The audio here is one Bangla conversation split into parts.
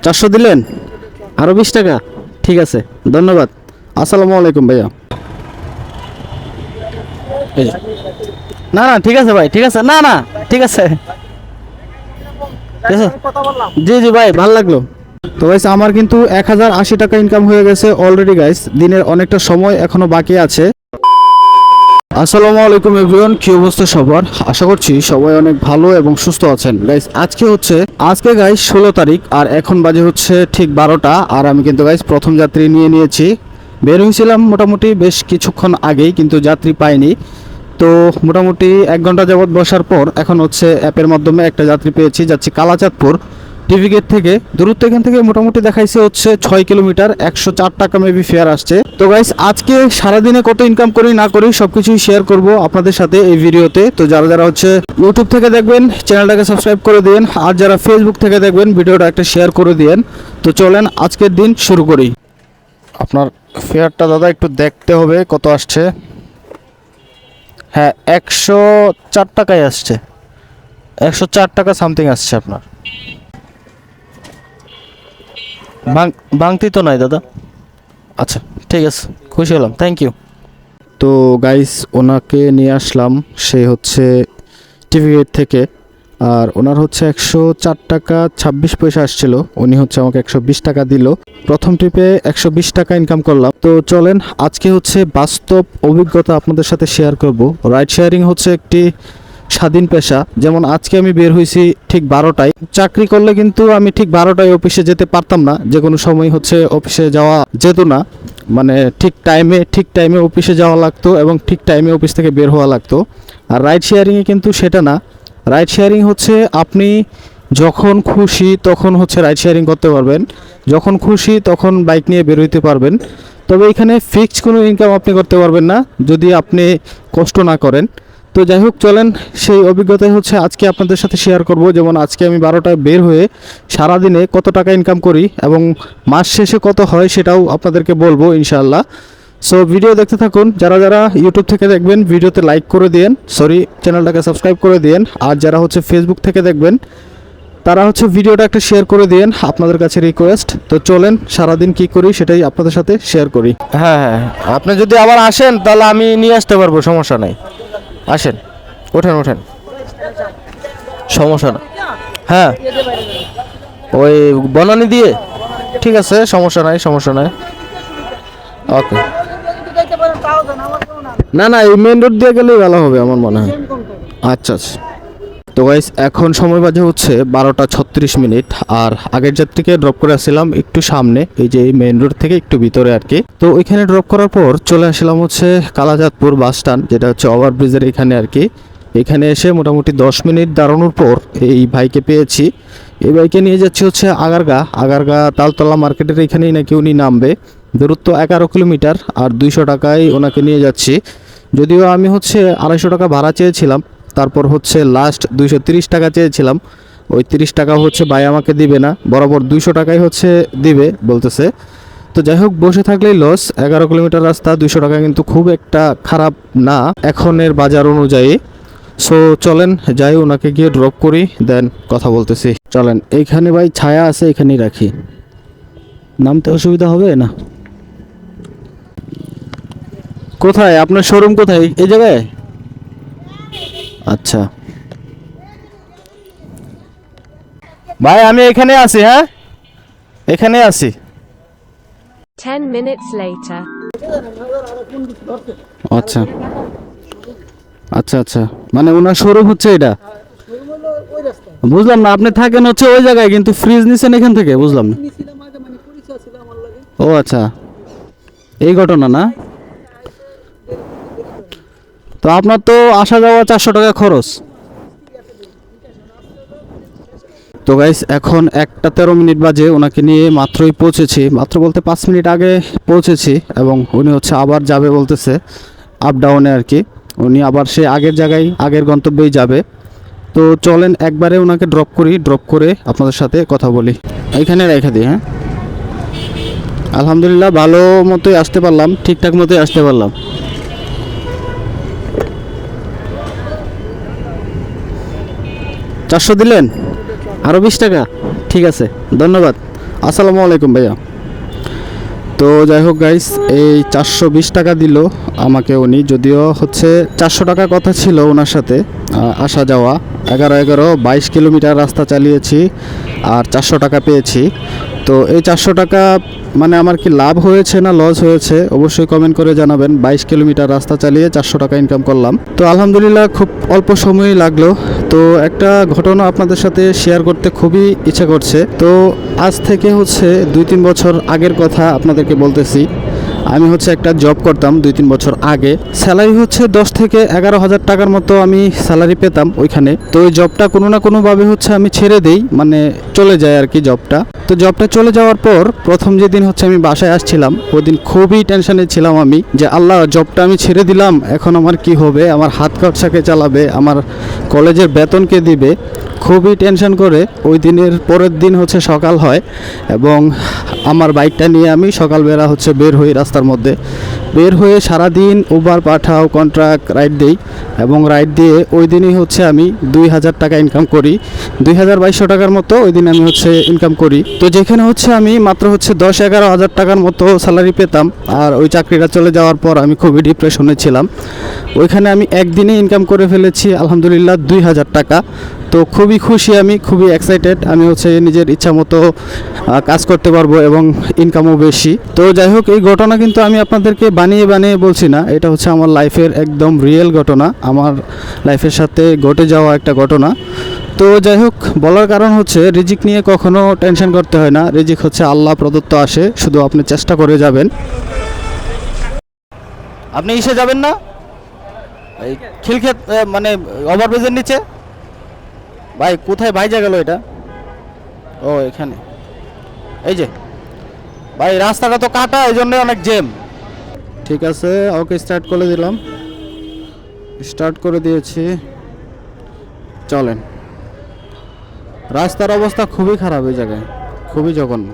400 দিলেন, আরো 20 টাকা। ঠিক আছে, ধন্যবাদ। আসসালামু আলাইকুম ভাইয়া। না না ঠিক আছে ভাই, ঠিক আছে, না না ঠিক আছে, ঠিক আছে। জি জি ভাই, ভালো লাগলো। তো গাইস আমার কিন্তু 1080 টাকা ইনকাম হয়ে গেছে অলরেডি গাইস। দিনের অনেকটা সময় এখনো বাকি আছে। আসসালামু আলাইকুম এভরিওয়ান, কি অবস্থা সবার? আশা করছি সবাই অনেক ভালো এবং সুস্থ আছেন গাইস। আজকে গাইস 16 তারিখ, আর এখন বাজে হচ্ছে ঠিক 12টা। আর আমি কিন্তু গাইস প্রথম যাত্রী নিয়ে নিয়েছি। বের হয়েছিলাম মোটামুটি বেশ কিছুক্ষণ আগেই, কিন্তু যাত্রী পাইনি। তো মোটামুটি 1 ঘন্টা যাবৎ বসার পর এখন হচ্ছে অ্যাপের মাধ্যমে একটা যাত্রী পেয়েছি। যাচ্ছি কালাচাঁদপুর টিভি গেট থেকে। দূরত্ব এখান থেকে মোটামুটি দেখাইছে হচ্ছে 6 কিলোমিটার, 104 টাকা মেবি ফেয়ার আসছে। তো গাইস আজকে সারাদিনে কত ইনকাম করি না করি সবকিছুই শেয়ার করব আপনাদের সাথে এই ভিডিওতে। তো যারা যারা হচ্ছে ইউটিউব থেকে দেখবেন চ্যানেলটাকে সাবস্ক্রাইব করে দিন, আর যারা ফেসবুক থেকে দেখবেন ভিডিওটা একটা শেয়ার করে দিন। তো চলেন আজকের দিন শুরু করি। আপনার ফেয়ারটা দাদা একটু দেখতে হবে কত আসছে। হ্যাঁ 104 টাকায় আসছে, 104 টাকা সামথিং আসছে আপনার। ভাঙতি তো নাই দাদা। আচ্ছা ঠিক আছে, খুশি হলাম, থ্যাংক ইউ। তো গাইস ওনাকে নিয়ে আসলাম, সে হচ্ছে টিভি গেট থেকে। আর ওনার হচ্ছে 104 টাকা 26 পয়সা আসছিল, উনি হচ্ছে আমাকে 120 টাকা দিল। প্রথম ট্রিপে 120 টাকা ইনকাম করলাম। তো চলেন আজকে হচ্ছে বাস্তব অভিজ্ঞতা আপনাদের সাথে শেয়ার করব। রাইড শেয়ারিং হচ্ছে একটি স্বাধীন পেশা। যেমন আজকে আমি বের হয়েছি ঠিক 12টায়। চাকরি করলে কিন্তু আমি ঠিক 12টায় অফিসে যেতে পারতাম না, যে কোনো সময় হচ্ছে অফিসে যাওয়া যেত না। মানে ঠিক টাইমে অফিসে যাওয়া লাগতো এবং ঠিক টাইমে অফিস থেকে বের হওয়া লাগতো। আর রাইড শেয়ারিংয়ে কিন্তু সেটা না। রাইড শেয়ারিং হচ্ছে আপনি যখন খুশি তখন হচ্ছে রাইড শেয়ারিং করতে পারবেন, যখন খুশি তখন বাইক নিয়ে বের হইতে পারবেন। তবে এখানে ফিক্সড কোনো ইনকাম আপনি করতে পারবেন না যদি আপনি কষ্ট না করেন। তো যাই হোক চলেন সেই অভিজ্ঞতাই হচ্ছে আজকে আপনাদের সাথে শেয়ার করব। যেমন আজকে আমি 12টায় বের হয়ে সারাদিনে কত টাকা ইনকাম করি এবং মাস শেষে কত হয় সেটাও আপনাদেরকে বলবো ইনশাআল্লাহ। সো ভিডিও দেখতে থাকুন। যারা যারা ইউটিউব থেকে দেখবেন ভিডিওতে লাইক করে দিন, চ্যানেলটাকে সাবস্ক্রাইব করে দিন। আর যারা হচ্ছে ফেসবুক থেকে দেখবেন তারা হচ্ছে ভিডিওটা একটা শেয়ার করে দিন, আপনাদের কাছে রিকোয়েস্ট। তো চলেন সারাদিন কি করি সেটাই আপনাদের সাথে শেয়ার করি। হ্যাঁ হ্যাঁ, আপনি যদি আবার আসেন তাহলে আমি নিয়ে আসতে পারবো, সমস্যা নাই। আসেন, ওঠেন ওঠেন, সমস্যা না। হ্যাঁ ওই বনানি দিয়ে, ঠিক আছে, সমস্যা নাই সমস্যা নাই। ওকে, না না এই মেন রোড দিয়ে গেলেই ভালো হবে আমার মনে হয়। আচ্ছা আচ্ছা। তো গাইস এখন সময় বাজে হচ্ছে 12টা 36 মিনিট। আর আগের যাত্রীকে ড্রপ করে আসছিলাম একটু সামনে, এই যে মেইন রোড থেকে একটু ভিতরে আর কি। তো ওইখানে ড্রপ করার পর চলে আসলাম হচ্ছে কালাচাঁদপুর বাস স্ট্যান্ড, যেটা হচ্ছে ওভারব্রিজের এখানে আর কি। এখানে এসে মোটামুটি 10 মিনিট দাঁড়ানোর পর এই ভাইকে পেয়েছি। এই বাইকে নিয়ে যাচ্ছি হচ্ছে আগারগা তালতলা মার্কেটের এখানেই নাকি উনি নামবে। দূরত্ব 11 কিলোমিটার, আর 200 টাকায় ওনাকে নিয়ে যাচ্ছি। যদিও আমি হচ্ছে 250 টাকা ভাড়া চেয়েছিলাম, তারপর হচ্ছে লাস্ট 230 টাকা চেয়েছিলাম। ওই 30 টাকা হচ্ছে ভাই আমাকে দিবে না, বরাবর 200 টাকাই হচ্ছে দিবে বলতেছে। তো যাই হোক, বসে থাকলেই লস। 11 কিলোমিটার রাস্তা, 200 টাকা কিন্তু খুব একটা খারাপ না এখনের বাজার অনুযায়ী। সো চলেন যাই, ওনাকে গিয়ে ড্রপ করি, দেন কথা বলতেছি। চলেন, এইখানে ভাই ছায়া আছে, এখানেই রাখি, নামতে অসুবিধা হবে না। কোথায় আপনার শোরুম, কোথায়? এই জায়গায়? আচ্ছা ভাই আমি এখানে আছি, হ্যাঁ এখানে আছি। 10 minutes later. আচ্ছা আচ্ছা আচ্ছা, মানে ওনার শোরুম হচ্ছে এটা? বুঝলাম না, আপনি থাকেন হচ্ছে ওই জায়গায় কিন্তু ফ্রিজ নিছেন এখান থেকে, বুঝলাম না। ও আচ্ছা, এই ঘটনা না? তো আপনার তো আসা যাওয়া 400 টাকা খরচ। তো গাইস এখন 1টা 13 মিনিট বাজে, ওনাকে নিয়ে মাত্রই পৌঁছেছি, মাত্র বলতে 5 মিনিট আগে পৌঁছেছি। এবং উনি হচ্ছে আবার যাবে বলতেছে, আপ ডাউনে আর কি। উনি আবার সে আগের জায়গায় আগের গন্তব্যেই যাবে। তো চলেন একবারে ওনাকে ড্রপ করি, ড্রপ করে আপনাদের সাথে কথা বলি। এইখানে রেখে দিই। হ্যাঁ আলহামদুলিল্লাহ ভালো মতোই আসতে পারলাম, ঠিকঠাক মতোই আসতে পারলাম। চারশো দিলেন, আরো 20 টাকা। ঠিক আছে, ধন্যবাদ। আসসালামু আলাইকুম ভাইয়া। তো যাই হোক গাইস, এই 420 টাকা দিল আমাকে উনি, যদিও হচ্ছে 400 টাকা কথা ছিল ওনার সাথে আসা যাওয়া। 22 কিলোমিটার রাস্তা চালিয়েছি আর 400 টাকা পেয়েছি। তো এই 400 টাকা মানে আমার কি লাভ হয়েছে না লস হয়েছে অবশ্যই কমেন্ট করে জানাবেন। 22 কিলোমিটার রাস্তা চালিয়ে 400 টাকা ইনকাম করলাম। তো আলহামদুলিল্লাহ খুব অল্প সময়ই লাগলো। তো একটা ঘটনা আপনাদের সাথে শেয়ার করতে খুবই ইচ্ছা করছে। তো আজ থেকে হচ্ছে 2-3 বছর আগের কথা আপনাদেরকে বলতেছি। আমি হচ্ছে একটা জব করতাম 2-3 বছর আগে। স্যালারি হচ্ছে 10 থেকে 11,000 টাকার মতো আমি স্যালারি পেতাম ওইখানে। তো ওই জবটা কোনো না কোনোভাবে হচ্ছে আমি ছেড়ে দেই, মানে চলে যায় আর কি জবটা। তো জবটা চলে যাওয়ার পর প্রথম যেদিন হচ্ছে আমি বাসায় আসছিলাম, ওই দিন খুবই টেনশনে ছিলাম আমি, যে আল্লাহ জবটা আমি ছেড়ে দিলাম, এখন আমার কি হবে, আমার হাত খরচাকে চালাবে, আমার কলেজের বেতন কে দিবে। খুবই টেনশন করে ওই দিনের পরের দিন হচ্ছে সকাল হয় এবং আমার বাইকটা নিয়ে আমি সকালবেলা হচ্ছে বের হই রাস্তার মধ্যে। বের হয়ে সারাদিন উবার পাঠাও কন্ট্রাক্ট রাইড দিই এবং রাইড দিয়ে ওই দিনই হচ্ছে আমি 2,000 টাকা ইনকাম করি। 2,200 টাকার মতো ওই দিন আমি হচ্ছে ইনকাম করি। তো যেখানে হচ্ছে আমি মাত্র হচ্ছে 10-11 হাজার টাকার মতো স্যালারি পেতাম, আর ওই চাকরিটা চলে যাওয়ার পর আমি খুবই ডিপ্রেশনে ছিলাম। ওইখানে আমি একদিনে ইনকাম করে ফেলেছি আলহামদুলিল্লাহ 2,000 টাকা। তো খুবই খুশি, আমি খুবই এক্সাইটেড। আমি হচ্ছে নিজের ইচ্ছা মতো কাজ করতে পারবো এবং ইনকামও বেশি। তো যাই হোক, এই ঘটনা কিন্তু আমি আপনাদেরকে বানিয়ে বানিয়ে বলছি না, এটা হচ্ছে আমার লাইফের একদম রিয়েল ঘটনা, আমার লাইফের সাথে ঘটে যাওয়া একটা ঘটনা। তো যাই হোক, বলার কারণ হচ্ছে রিজিক নিয়ে কখনো টেনশন করতে হয় না। রিজিক হচ্ছে আল্লাহ প্রদত্ত আসে, শুধু আপনি চেষ্টা করে যাবেন। আপনি ইসে যাবেন না এই খিলক্ষেত মানে ওভারব্রিজের নিচে? ভাই কোথায় বাইজা গেল এটা? ও এখানে, এই যে ভাই রাস্তাটা তো কাটা, এই জন্য অনেক জ্যাম। ঠিক আছে, ওকে স্টার্ট করে দিলাম, স্টার্ট করে দিয়েছি, চলেন। রাস্তার অবস্থা খুবই খারাপ এই জায়গায়, খুবই জঘন্য।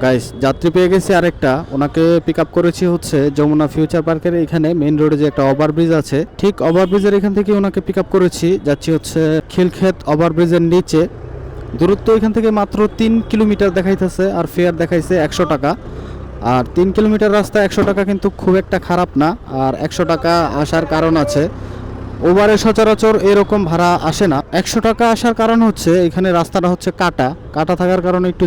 গাইস, যাত্রী পেয়ে গেছি আরেকটা, ওনাকে পিক আপ করেছি হচ্ছে যমুনা ফিউচার পার্কের এখানে মেইন রোডে যে একটা ওভারব্রিজ আছে, ঠিক ওভারব্রিজের এখান থেকে ওনাকে পিক আপ করেছি। যাচ্ছি হচ্ছে খিলক্ষেত ওভারব্রিজের নিচে। দূরত্ব এখান থেকে মাত্র 3 কিলোমিটার দেখাইতেছে, আর ফেয়ার দেখাইছে 100 টাকা। আর 3 কিলোমিটার রাস্তা 100 টাকা কিন্তু খুব একটা খারাপ না। আর 100 টাকা আসার কারণ আছে, ওভারে সচরাচর এরকম ভাড়া আসে না। 100 টাকা আসার কারণ হচ্ছে এখানে রাস্তাটা হচ্ছে কাটা, কাটা থাকার কারণে একটু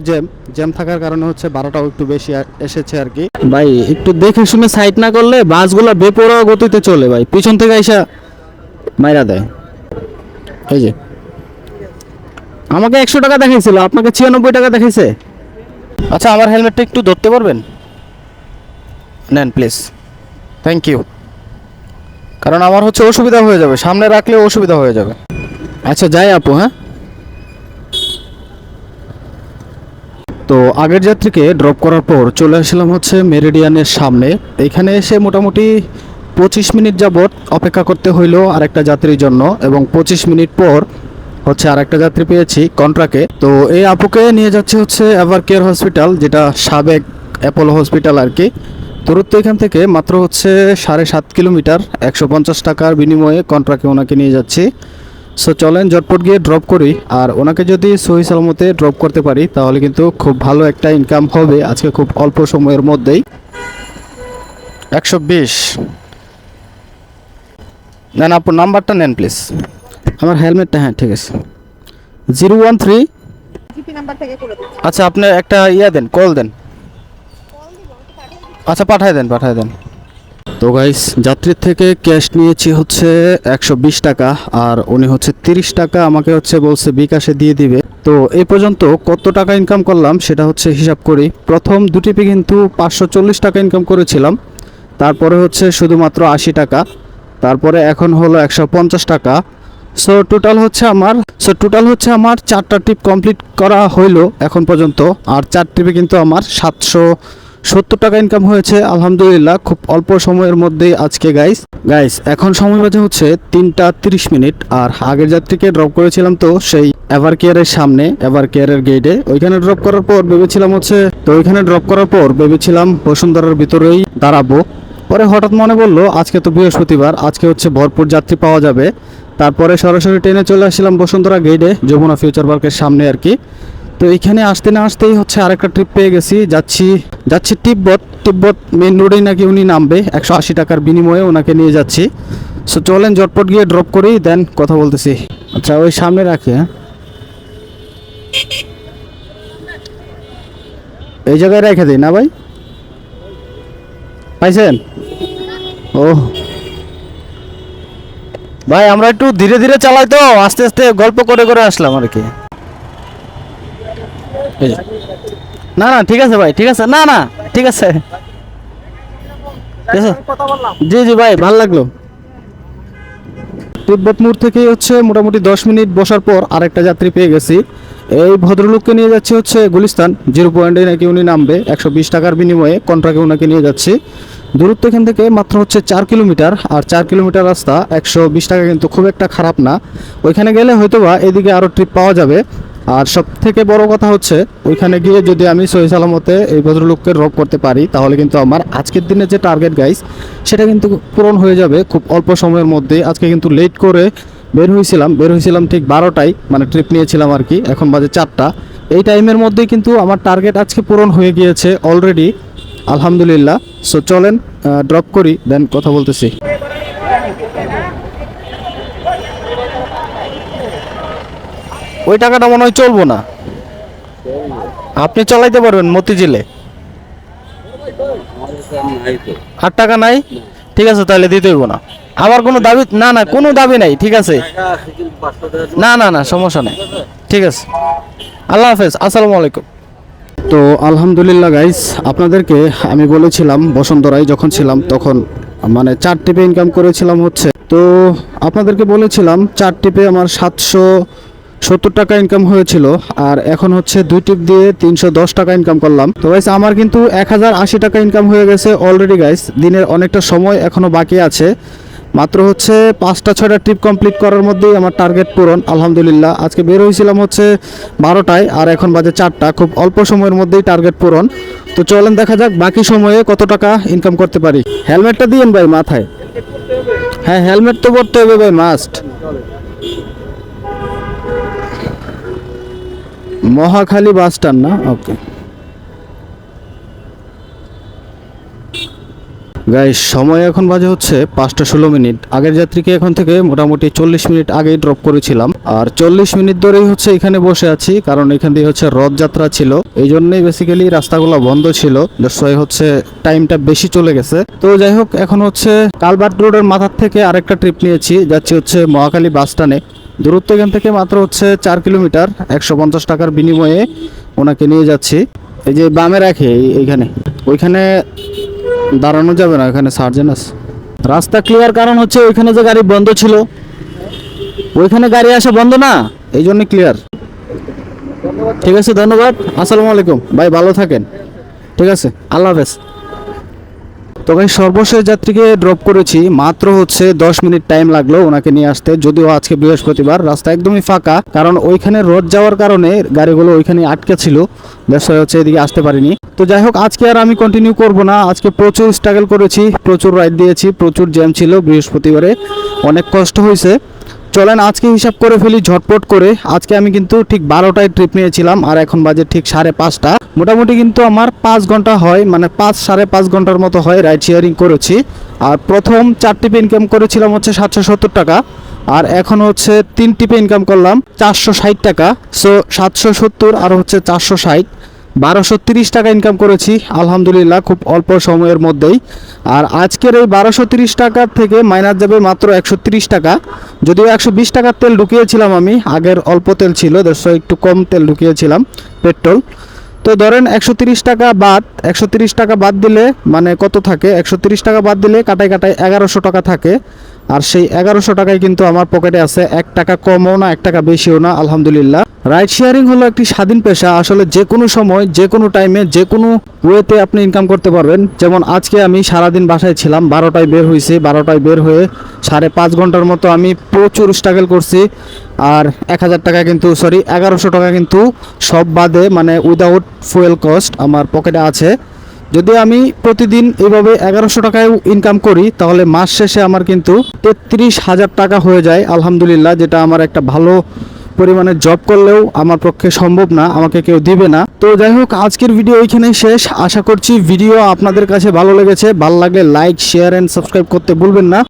জ্যাম থাকার কারণে হচ্ছে ভাড়াটাও একটু বেশি এসেছে আর কি। ভাই একটু দেখে শুনে সাইড না করলে বাসগুলো বেপরোয়া গতিতে চলে, ভাই পিছন থেকে আইসা মাইরা দেয়। এই যে আমাকে 100 টাকা দেখাইছিল, আপনাকে 96 টাকা দেখাইছে। আচ্ছা, আমার হেলমেটটা একটু ধরতে পারবেন? নেন প্লিজ, থ্যাংক ইউ। কারণ আমার হচ্ছে অসুবিধা হয়ে যাবে, সামনে রাখলে অসুবিধা হয়ে যাবে। আচ্ছা যাই আপু, হ্যাঁ। তো আগের যাত্রীকে ড্রপ করার পর চলে আসলাম হচ্ছে মেরিডিয়ানের সামনে। এখানে এসে মোটামুটি 25 মিনিট যাবত অপেক্ষা করতে হইলো আরেকটা যাত্রীর জন্য, এবং 25 মিনিট পর হচ্ছে আরেকটা যাত্রী পেয়েছি কন্ট্রাক্টে। তো এই আপুকে নিয়ে যাচ্ছে হচ্ছে এভার কেয়ার হসপিটাল, যেটা সাবেক অ্যাপোলো হসপিটাল আর কি। দূরত্ব এখান থেকে মাত্র হচ্ছে 7.5 কিলোমিটার। 150 টাকার বিনিময়ে কন্ট্রাক্টে ওনাকে নিয়ে যাচ্ছি। সো চলেন ঝটপট গিয়ে ড্রপ করি, আর ওনাকে যদি সহি সালামতে ড্রপ করতে পারি তাহলে কিন্তু খুব ভালো একটা ইনকাম হবে আজকে খুব অল্প সময়ের মধ্যেই। 120 নেন, আপনার নাম্বারটা নেন প্লিজ। আমার হেলমেটটা, হ্যাঁ ঠিক আছে। 013। আচ্ছা আপনি একটা দেন, কল দেন। আচ্ছা পাঠায় দেন। তো গাইস, যাত্রীর থেকে ক্যাশ নিয়েছি হচ্ছে 120 টাকা, আর উনি হচ্ছে 30 টাকা আমাকে হচ্ছে বলছে বিকাশে দিয়ে দিবে। তো এই পর্যন্ত কত টাকা ইনকাম করলাম সেটা হচ্ছে হিসাব করি। প্রথম দুটিপে কিন্তু 540 টাকা ইনকাম করেছিলাম, তারপরে হচ্ছে শুধুমাত্র 80 টাকা, তারপরে এখন হলো 150 টাকা। সো টোটাল হচ্ছে আমার 4টা ট্রিপ কমপ্লিট করা হইলো এখন পর্যন্ত, আর 4 ট্রিপে কিন্তু আমার 770 টাকা ইনকাম হয়েছে আলহামদুলিল্লাহ খুব অল্প সময়ের মধ্যেই আজকে। গাইস এখন সময় বাজে হচ্ছে 3টা 30 মিনিট, আর আগের যাত্রীকে ড্রপ করেছিলাম তো সেই এভার কেয়ারের সামনে, এভার কেয়ারের গেটে। ওইখানে ড্রপ করার পর ভেবেছিলাম বসুন্ধরার ভিতরেই দাঁড়াবো। পরে হঠাৎ মনে পড়লো আজকে তো বৃহস্পতিবার, আজকে হচ্ছে ভরপুর যাত্রী পাওয়া যাবে। তারপরে সরাসরি ট্রেনে চলে আসলাম বসুন্ধরা গেটে, যমুনা ফিউচার পার্কের সামনে আর কি। তো এখানে আসতে না আসতেই হচ্ছে আরেকটা ট্রিপ পেয়ে গেছি, যাচ্ছি তিব্বত মেন রোডেই নাকি উনি নামবে, 180 টাকার বিনিময়ে ওনাকে নিয়ে যাচ্ছি। সো চলেন ঝটপট গিয়ে ড্রপ করি, দেন কথা বলতেছি। আচ্ছা ওই সামনে রাখি, হ্যাঁ এই জায়গায় রেখে দিই না ভাই, পাইছেন? ও ভাই আমরা একটু ধীরে ধীরে চালাই তো, আস্তে আস্তে গল্প করে করে আসলাম আর কি। এই যে। না না ঠিক আছে ভাই, ঠিক আছে, না না ঠিক আছে, ঠিক আছে। জি জি ভাই, ভালো লাগলো। তিব্বত মোড় থেকে হচ্ছে মোটামুটি 10 মিনিট বসার পর আরেকটা যাত্রী পেয়ে গেছি। এই ভদ্রলোককে নিয়ে যাচ্ছে হচ্ছে গুলিস্তান, 0 পয়েন্টে নাকি উনি নামবে, 120 টাকার বিনিময়ে কন্ট্রাক্টে ওনাকে নিয়ে যাচ্ছি। দূরত্ব এখান থেকে মাত্র হচ্ছে 4 কিলোমিটার, আর 4 কিলোমিটার রাস্তা 120 টাকা কিন্তু খুব একটা খারাপ না। ওইখানে গেলে হয়তোবা এদিকে আরও ট্রিপ পাওয়া যাবে। আর সব থেকে বড় কথা হচ্ছে ওইখানে গিয়ে যদি আমি সহি সালামতে এই ভদ্রলোককে ড্রপ করতে পারি, তাহলে কিন্তু আমার আজকের দিনে যে টার্গেট গাইস সেটা কিন্তু পূরণ হয়ে যাবে খুব অল্প সময়ের মধ্যে। আজকে কিন্তু লেট করে বের হয়েছিলাম ঠিক 12টায়, মানে ট্রিপ নিয়েছিলাম আর কি, এখন বাজে 4টা। এই টাইমের মধ্যেই কিন্তু আমার টার্গেট আজকে পূরণ হয়ে গিয়েছে অলরেডি, আলহামদুলিল্লাহ। সো চলেন ড্রপ করি, দেন কথা বলতেছি। ওই টাকাটা মনে হয় চলবো না, আপনি চালাইতে পারবেন মতিঝিলে? 8 টাকা নাই? ঠিক আছে তাহলে দিতে হইব না, আমার কোনো দাবি না, না কোনো দাবি নাই, ঠিক আছে, না না না সমস্যা নেই, ঠিক আছে, আল্লাহ হাফেজ, আসসালামু আলাইকুম। তো আলহামদুলিল্লাহ গাইস, আপনাদেরকে আমি বলেছিলাম বসন্তরায় যখন ছিলাম তখন মানে 4 টিপে ইনকাম করেছিলাম হচ্ছে, তো আপনাদেরকে বলেছিলাম 4 টিপে আমার 770 টাকা ইনকাম হয়েছিল, আর এখন হচ্ছে 2 টিপ দিয়ে 310 টাকা ইনকাম করলাম। তো গাইস আমার কিন্তু 1080 টাকা ইনকাম হয়ে গেছে অলরেডি গাইস। দিনের অনেকটা সময় এখনো বাকি আছে, মাত্র হচ্ছে 5টা-6টা ট্রিপ কমপ্লিট করার মধ্যেই আমার টার্গেট পূরণ আলহামদুলিল্লাহ। আজকে বের হয়েছিলাম হচ্ছে 12টায়, আর এখন বাজে 4টা, খুব অল্প সময়ের মধ্যেই টার্গেট পূরণ। তো চলেন দেখা যাক বাকি সময়ে কত টাকা ইনকাম করতে পারি। হেলমেটটা দিয়েন ভাই মাথায়, হ্যাঁ হেলমেট তো পরতে হবে ভাই, মাস্ট। মহাখালী বাস স্ট্যান্ড না? ওকে গাইস, সময় এখন বাজে হচ্ছে 5টা 16 মিনিট। আগের যাত্রীকে এখন থেকে মোটামুটি 40 মিনিট আগেই ড্রপ করেছিলাম, আর 40 মিনিট ধরেই হচ্ছে এখানে বসে আছি, কারণ এখান দিয়ে হচ্ছে রথযাত্রা ছিল, এই জন্যই বেসিক্যালি রাস্তাগুলো বন্ধ ছিল, হচ্ছে টাইমটা বেশি চলে গেছে। তো যাই হোক, এখন হচ্ছে কালভার্ট রোডের মাথার থেকে আরেকটা ট্রিপ নিয়েছি, যাচ্ছি হচ্ছে মহাখালী বাস স্ট্যান্ডে। দূরত্ব এখান থেকে মাত্র হচ্ছে 4 কিলোমিটার, 150 টাকার বিনিময়ে ওনাকে নিয়ে যাচ্ছি। এই যে বামে রাখে এইখানে, ওইখানে দাঁড়ানো যাবে না, এখানে সার্জেন আছে। রাস্তা ক্লিয়ার, কারণ হচ্ছে ওইখানে যে গাড়ি বন্ধ ছিল, ওইখানে গাড়ি আসা বন্ধ না, এই জন্য ক্লিয়ার। ঠিক আছে, ধন্যবাদ, আসসালামু আলাইকুম ভাই, ভালো থাকেন, ঠিক আছে, আল্লাহ হাফেজ। তো ভাই সর্বশেষ যাত্রীকে ড্রপ করেছি, মাত্র হচ্ছে 10 মিনিট টাইম লাগলো ওনাকে নিয়ে আসতে, যদিও আজকে বৃহস্পতিবার, রাস্তা একদমই ফাঁকা, কারণ ওইখানে রোদ যাওয়ার কারণে গাড়িগুলো ওইখানে আটকে ছিল, হচ্ছে এদিকে আসতে পারিনি। তো যাই হোক, আজকে আর আমি কন্টিনিউ করব না, আজকে প্রচুর স্ট্রাগল করেছি, প্রচুর রাইড দিয়েছি, প্রচুর জ্যাম ছিল বৃহস্পতিবারে, অনেক কষ্ট হয়েছে। চলেন আজকে হিসাব করে ফেলি ঝটপট করে। আজকে আমি কিন্তু ঠিক 12টায় ট্রিপ নিয়েছিলাম, আর এখন বাজে ঠিক 5:30। মোটামুটি কিন্তু আমার 5 ঘন্টা হয়, মানে 5-5.5 ঘন্টার মতো হয় রাইড শেয়ারিং করেছি। আর প্রথম 4 টিপে ইনকাম করেছিলাম হচ্ছে 770 টাকা, আর এখন হচ্ছে 3 টিপে ইনকাম করলাম 460 টাকা। সো 770 আর হচ্ছে 460, 1230 টাকা ইনকাম করেছি আলহামদুলিল্লাহ, খুব অল্প সময়ের মধ্যেই। আর আজকের এই 1230 টাকার থেকে মাইনাস যাবে মাত্র 130 টাকা, যদিও 120 টাকার তেল ঢুকিয়েছিলাম আমি, আগের অল্প তেল ছিল, একটু কম তেল ঢুকিয়েছিলাম পেট্রোল। তো ধরেন 130 টাকা বাদ, 130 টাকা বাদ দিলে মানে কত থাকে, 130 টাকা বাদ দিলে কাটায় 1100 টাকা থাকে। আর সেই 1100 টাকায় কিন্তু আমার পকেটে আছে, 1 টাকা কমও না 1 টাকা বেশিও না আলহামদুলিল্লাহ। রাইড শেয়ারিং হলো একটি স্বাধীন পেশা, আসলে যে কোনো সময় যে কোনো টাইমে যে কোনো ওয়েতে আপনি ইনকাম করতে পারবেন। যেমন আজকে আমি সারাদিন বাসায় ছিলাম, 12টায় বের হয়েছি, 12টায় বের হয়ে 5.5 ঘন্টার মতো আমি প্রচুর স্ট্রাগল করছি। আর 1000 টাকা কিন্তু 1100 টাকা কিন্তু সব বাদে, মানে উইদাউট ফুয়েল কস্ট আমার পকেটে আছে। যদি আমি প্রতিদিন এইভাবে 1100 টাকায় ইনকাম করি, তাহলে মাস শেষে আমার কিন্তু 33,000 টাকা হয়ে যায় আলহামদুলিল্লাহ, যেটা আমার একটা ভালো পরিমাণে জব করলেও আমার পক্ষে সম্ভব না, আমাকে কেউ দিবে না। তো যাই হোক, আজকের ভিডিও এইখানেই শেষ। আশা করছি ভিডিও আপনাদের কাছে ভালো লেগেছে। ভালো লাগলে লাইক, শেয়ার অ্যান্ড সাবস্ক্রাইব করতে ভুলবেন না।